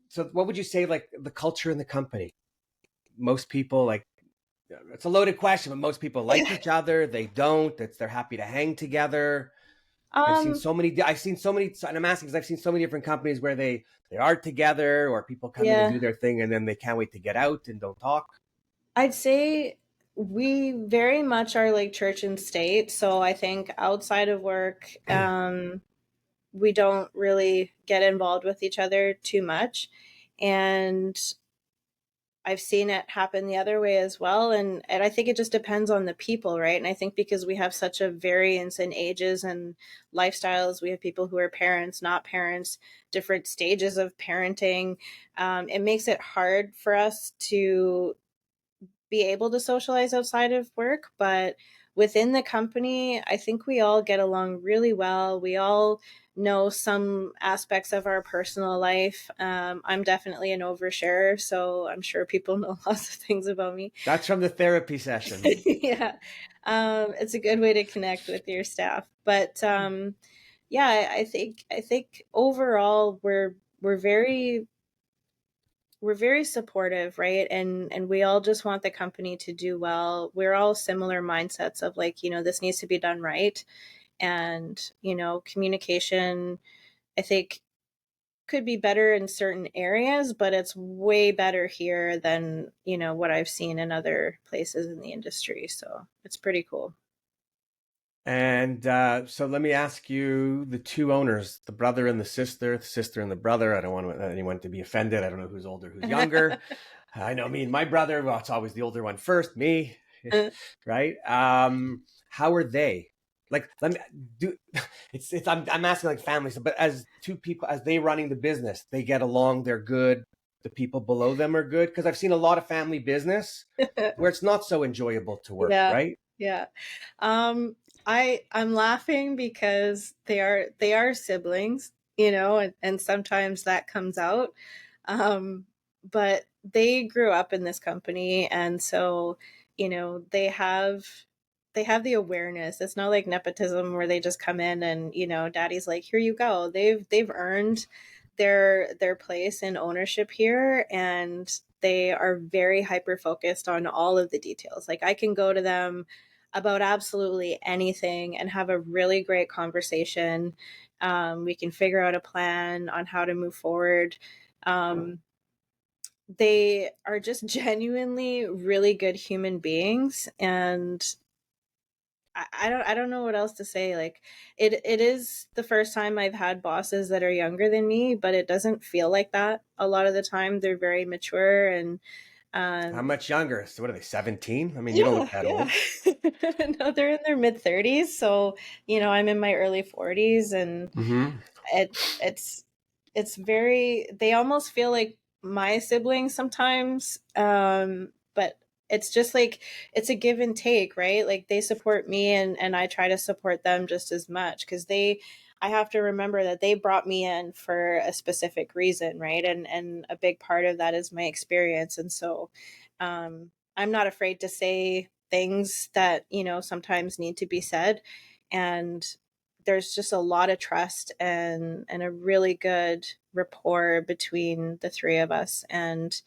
so what would you say, like, the culture in the company? Most people, like, it's a loaded question, but most people like each other. They don't. They're happy to hang together. Um, I've seen so many, and I'm asking because I've seen so many different companies where they are together, or people come in and yeah, do their thing and then they can't wait to get out and don't talk. I'd say we very much are like church and state. So I think outside of work, we don't really get involved with each other too much. And I've seen it happen the other way as well. And I think it just depends on the people, right? And I think because we have such a variance in ages and lifestyles, we have people who are parents, not parents, different stages of parenting. It makes it hard for us to be able to socialize outside of work. But within the company, I think we all get along really well. We all know some aspects of our personal life. I'm definitely an oversharer, so I'm sure people know lots of things about me. That's from the therapy session. Yeah, it's a good way to connect with your staff. But yeah, I think overall we're very supportive, right? And we all just want the company to do well. We're all similar mindsets of like, this needs to be done right. And communication, I think, could be better in certain areas, but it's way better here than what I've seen in other places in the industry. So it's pretty cool. And so let me ask you, the two owners, the brother and the sister and the brother. I don't want anyone to be offended. I don't know who's older, who's younger. I know me and my brother. Well, it's always the older one first, me, right? How are they? Like, let me do. It's. I'm asking like families, but as two people, as they running the business, they get along. They're good. The people below them are good, because I've seen a lot of family business where it's not so enjoyable to work, Yeah, right? yeah. Um, I'm laughing because they are siblings, and sometimes that comes out. Um, but they grew up in this company, and so they have the awareness. It's not like nepotism where they just come in and daddy's like, here you go. They've earned their place in ownership here, and they are very hyper focused on all of the details. Like I can go to them about absolutely anything and have a really great conversation. We can figure out a plan on how to move forward. Um, they are just genuinely really good human beings, and I don't know what else to say. Like it is the first time I've had bosses that are younger than me, but it doesn't feel like that a lot of the time. They're very mature and How um much younger? So what are they, 17? I mean, you don't look yeah, that yeah. old. No, they're in their mid 30s, so I'm in my early 40s, and Mm-hmm. it's it's very, they almost feel like my siblings sometimes, but it's just like it's a give and take, right? Like they support me, and I try to support them just as much, because I have to remember that they brought me in for a specific reason, right? And a big part of that is my experience. And so I'm not afraid to say things that sometimes need to be said. And there's just a lot of trust and a really good rapport between the three of us, and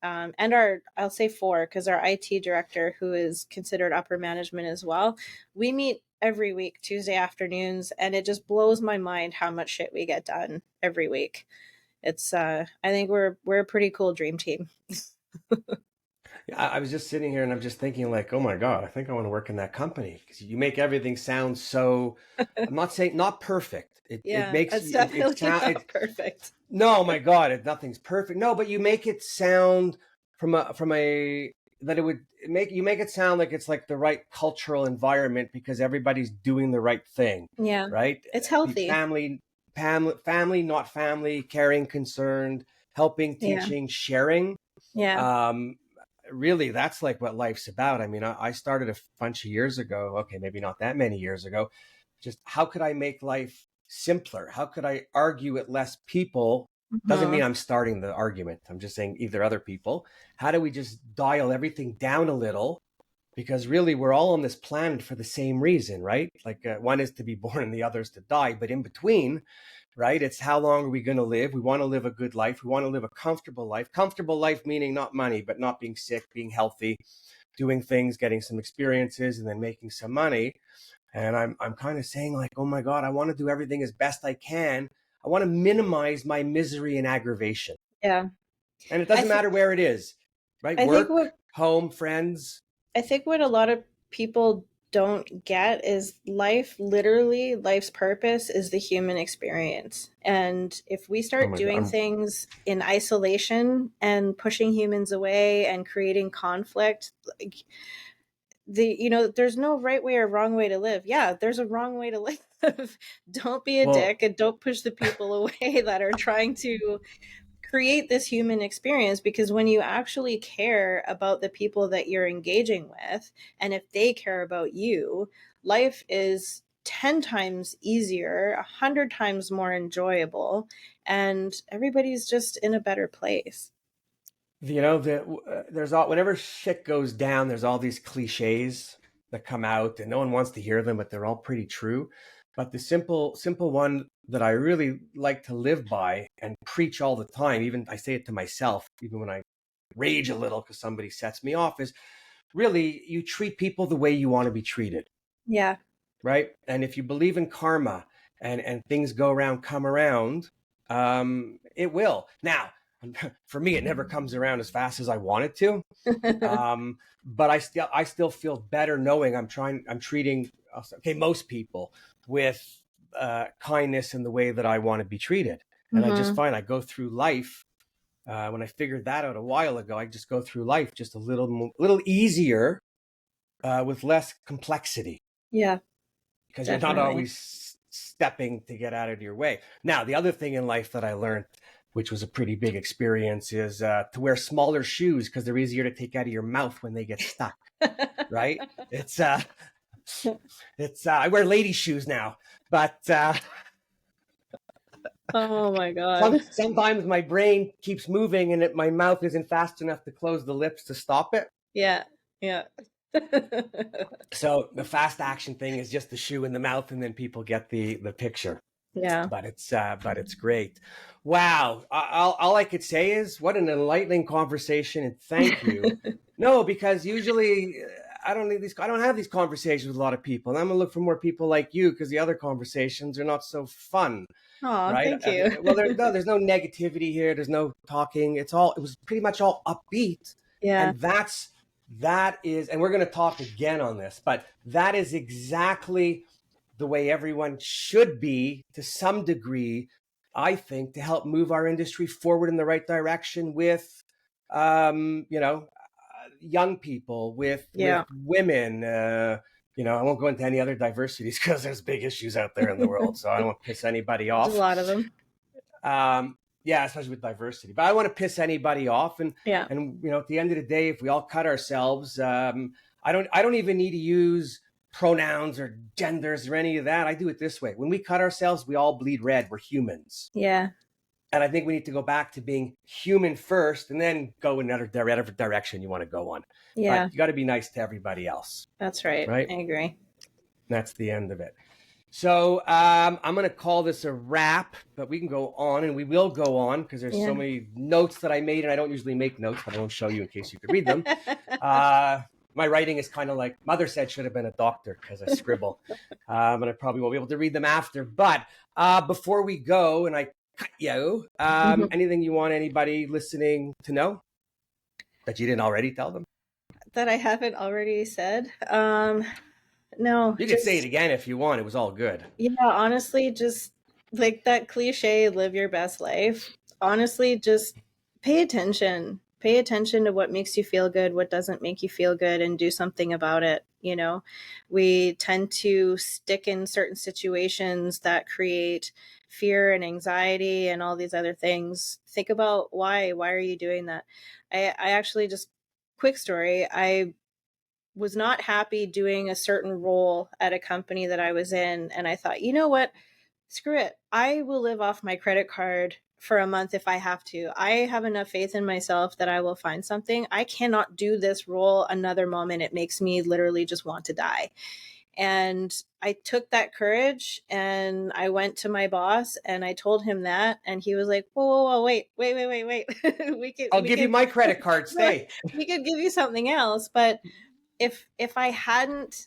our, I'll say four, because our IT director, who is considered upper management as well, we meet every week Tuesday afternoons, and it just blows my mind how much shit we get done every week. It's I think we're a pretty cool dream team. I was just sitting here and I'm just thinking like, oh my God, I think I want to work in that company, because you make everything sound so, I'm not saying not perfect. It Yeah, makes it's you, it definitely sound, not perfect. no, my God, nothing's perfect. No, but you make it sound from a, that it would make, you make it sound like it's like the right cultural environment because everybody's doing the right thing, Yeah, right? it's Be healthy. family, not family, caring, concerned, helping, Yeah, teaching, sharing. yeah. Um, Really, that's like what life's about. I mean, I started a bunch of years ago. Okay, maybe not that many years ago. Just how could I make life simpler? How could I argue with less people? Doesn't mean Mhm. I'm starting the argument. I'm just saying either other people. How do we just dial everything down a little? Because really, we're all on this planet for the same reason, right? Like one is to be born and the other is to die. But in between, right? It's how long are we going to live? We want to live a good life. We want to live a comfortable life. Comfortable life meaning not money, but not being sick, being healthy, doing things, getting some experiences, and then making some money. And I'm kind of saying like, oh my God, I want to do everything as best I can. I want to minimize my misery and aggravation. Yeah. And it I doesn't think matter where it is, right? I think Work, what home, friends. I think what a lot of people don't get is life's purpose is the human experience. And if we Oh start my God. doing things in isolation and pushing humans away and creating conflict, like there's no right way or wrong way to live. Yeah, there's a wrong way to live. Don't be a Well, dick and don't push the people away that are trying to create this human experience, because when you actually care about the people that you're engaging with, and if they care about you, life is 10 times easier, 100 times more enjoyable, and everybody's just in a better place. there's all, whenever shit goes down, there's all these cliches that come out and no one wants to hear them, but they're all pretty true. But the simple one that I really like to live by and preach all the time, even I say it to myself, even when I rage a little because somebody sets me off, is really you treat people the way you want to be treated. Yeah. Right? And if you believe in karma and things go around, come around, it will. Now, for me, it never comes around as fast as I want it to. But I still feel better knowing I'm treating most people with kindness in the way that I want to be treated. And I just Mm-hmm. find I go through life. When I figured that out a while ago, I just go through life just a little easier, with less complexity, Yeah, because you're not definitely. always stepping to get out of your way. Now, the other thing in life that I learned, which was a pretty big experience, is to wear smaller shoes because they're easier to take out of your mouth when they get stuck. Right? It's I wear lady shoes now, but Oh my God. sometimes my brain keeps moving and my mouth isn't fast enough to close the lips to stop it. Yeah. Yeah. So the fast action thing is just the shoe in the mouth, and then people get the picture. Yeah. But it's great. Wow. All I could say is what an enlightening conversation, and thank you. No, because usually I don't have these conversations with a lot of people, and I'm gonna look for more people like you because the other conversations are not so fun, Oh, right? thank you. Well, there's no negativity here. There's no talking. It was pretty much all upbeat, Yeah. and that is, and we're gonna talk again on this, but that is exactly the way everyone should be to some degree, I think, to help move our industry forward in the right direction with, young people, with Yeah. women. I won't go into any other diversities because there's big issues out there in the world, so I don't want to piss anybody There's a off. lot of them. Yeah, especially with diversity. But I don't want to piss anybody off, and Yeah. and at the end of the day, if we all cut ourselves, I don't even need to use pronouns or genders or any of that. I do it this way. When we cut ourselves, we all bleed red. We're humans. Yeah. And I think we need to go back to being human first and then go in whatever direction you want to go on. But Yeah. you got to be nice to everybody else, That's right. right? I agree. That's the end of it. So I'm going to call this a wrap, but we can go on, and we will go on because there's so Yeah. many notes that I made, and I don't usually make notes, but I won't show you in case you could read them. My writing is kind of like Mother said, should have been a doctor because I scribble, and I probably won't be able to read them after. But before we go, and I cut you, anything you want anybody listening to know that you didn't already tell them? That I haven't already said. No, You could say it just again if you want. It was all good. yeah, honestly, just like that cliche, live your best life. Honestly, just pay attention. Pay attention to what makes you feel good, what doesn't make you feel good, and do something about it. We tend to stick in certain situations that create fear and anxiety and all these other things. Think about why. Why are you doing that? I actually just quick story. I was not happy doing a certain role at a company that I was in. And I thought, you know what? Screw it. I will live off my credit card for a month if I have to. I have enough faith in myself that I will find something. I cannot do this role another moment. It makes me literally just want to die. And I took that courage and I went to my boss and I told him that. And he was like, whoa, whoa, whoa, wait. we could, I'll we give you could, my credit card. Stay. we could give you something else. But if I hadn't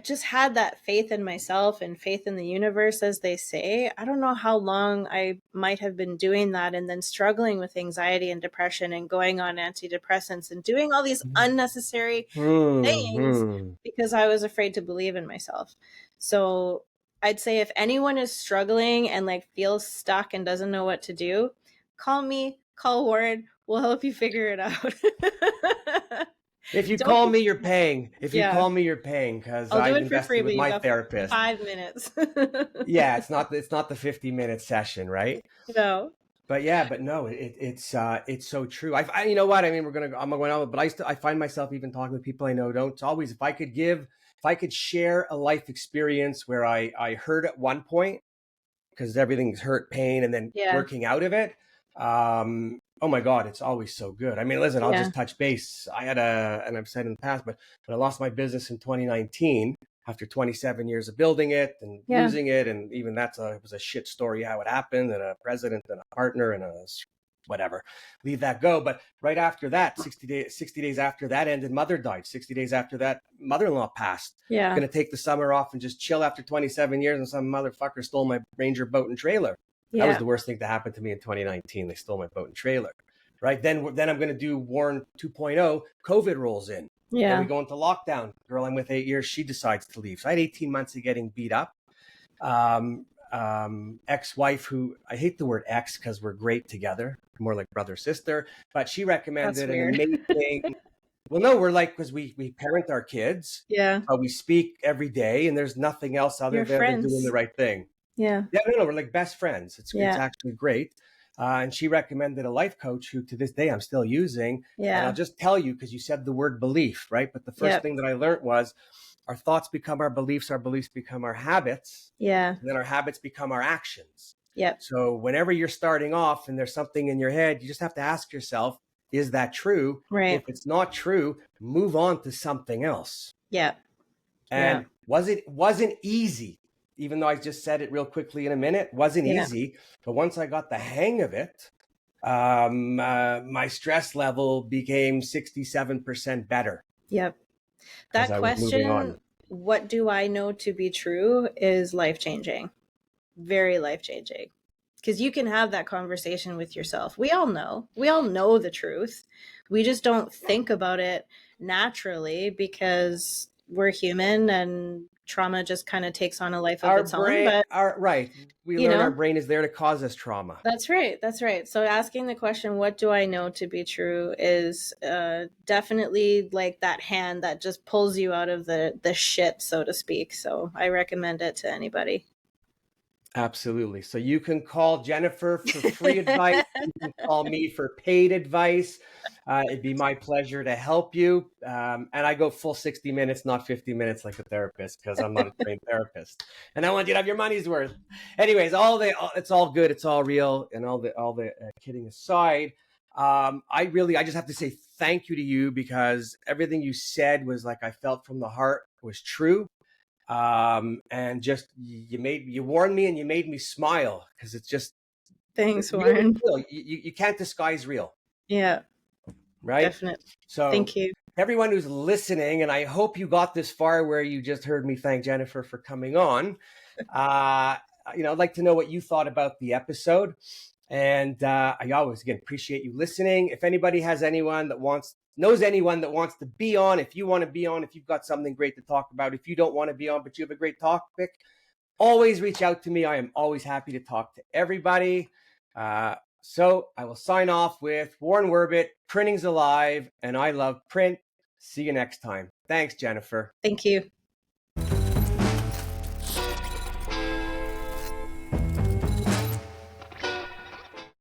just had that faith in myself and faith in the universe, as they say. I don't know how long I might have been doing that, and then struggling with anxiety and depression and going on antidepressants and doing all these unnecessary things Hmm. because I was afraid to believe in myself. So I'd say if anyone is struggling and like feels stuck and doesn't know what to do, call me, call Warren. We'll help you figure it out. If you Don't call be me, you're scared. paying. If you Yeah. call me, you're paying because I'll do I've it for free, invested but with you've my got therapist. 5 minutes. Yeah, it's not the 50-minute session, right? No. But no, it's so true. You know what I mean. I'm going on, but I find myself even talking with people I know don't. It's always, if I could share a life experience where I heard at one point, because everything's hurt, pain, and then Yeah. working out of it. Oh my God, it's always so good. I mean, listen, I'll Yeah. just touch base. And I've said in the past, but when I lost my business in 2019, after 27 years of building it and Yeah. losing it, and even it was a shit story how it happened, and a president and a partner and a whatever, leave that go. But right after that, 60 days after that ended, mother died. 60 days after that, mother-in-law passed. Yeah. Going to take the summer off and just chill after 27 years, and some motherfucker stole my Ranger boat and trailer. That was Yeah. the worst thing to happen to me in 2019. They stole my boat and trailer. Right then I'm going to do Warren 2.0. COVID rolls in. Then we Yeah. go into lockdown. Girl I'm with 8 years, she decides to leave. So I had 18 months of getting beat up. Ex-wife, who, I hate the word ex because we're great together, more like brother sister, but she That's recommended an weird. amazing. Well, no, we're like, because we parent our kids, Yeah. we speak every day, and there's nothing else other You're than doing the friends. right thing. Yeah. Yeah, no, we're like best friends. It's Yeah. actually great. And she recommended a life coach who, to this day, I'm still using. And I'll Yeah. just tell you, because you said the word belief, right? But the first Yep. thing that I learned was our thoughts become our beliefs become our habits, Yeah. and then our habits become our actions. Yep. So whenever you're starting off and there's something in your head, you just have to ask yourself, is that true? Right. If it's not true, move on to something else. Yep. Yeah. And wasn't easy, even though I just said it real quickly in a minute, wasn't Yeah. easy. But once I got the hang of it, my stress level became 67% better Yep. because That I was moving on. question, what do I know to be true, is life-changing. Very life-changing. Because you can have that conversation with yourself. We all know. We all know the truth. We just don't think about it naturally because we're human and trauma just kind of takes on a life of Our its own. brain, But, right. We you learn our know, brain is there to cause us trauma. that's right. That's right. So asking the question, what do I know to be true, is definitely like that hand that just pulls you out of the shit, so to speak. So I recommend it to anybody. Absolutely. So you can call Jennifer for free advice. You can call me for paid advice. It'd be my pleasure to help you. And I go full 60 minutes, not 50 minutes like a therapist, because I'm not a trained therapist. And I want you to have your money's worth. Anyways, it's all good. It's all real. And all the kidding aside, I just have to say thank you to you, because everything you said was like I felt from the heart was true. And just you warned me and you made me smile, because it's just Thanks, real is Warren. real. You can't disguise real, Yeah, right? definitely. So Thank you. everyone who's listening, and I hope you got this far where you just heard me thank Jennifer for coming on. I'd like to know what you thought about the episode. And I always, again, appreciate you listening. If anybody knows anyone that wants to be on, if you want to be on, if you've got something great to talk about, if you don't want to be on, but you have a great topic, always reach out to me. I am always happy to talk to everybody. So I will sign off with Warren Werbit, printing's alive, and I love print. See you next time. Thanks, Jennifer. Thank you.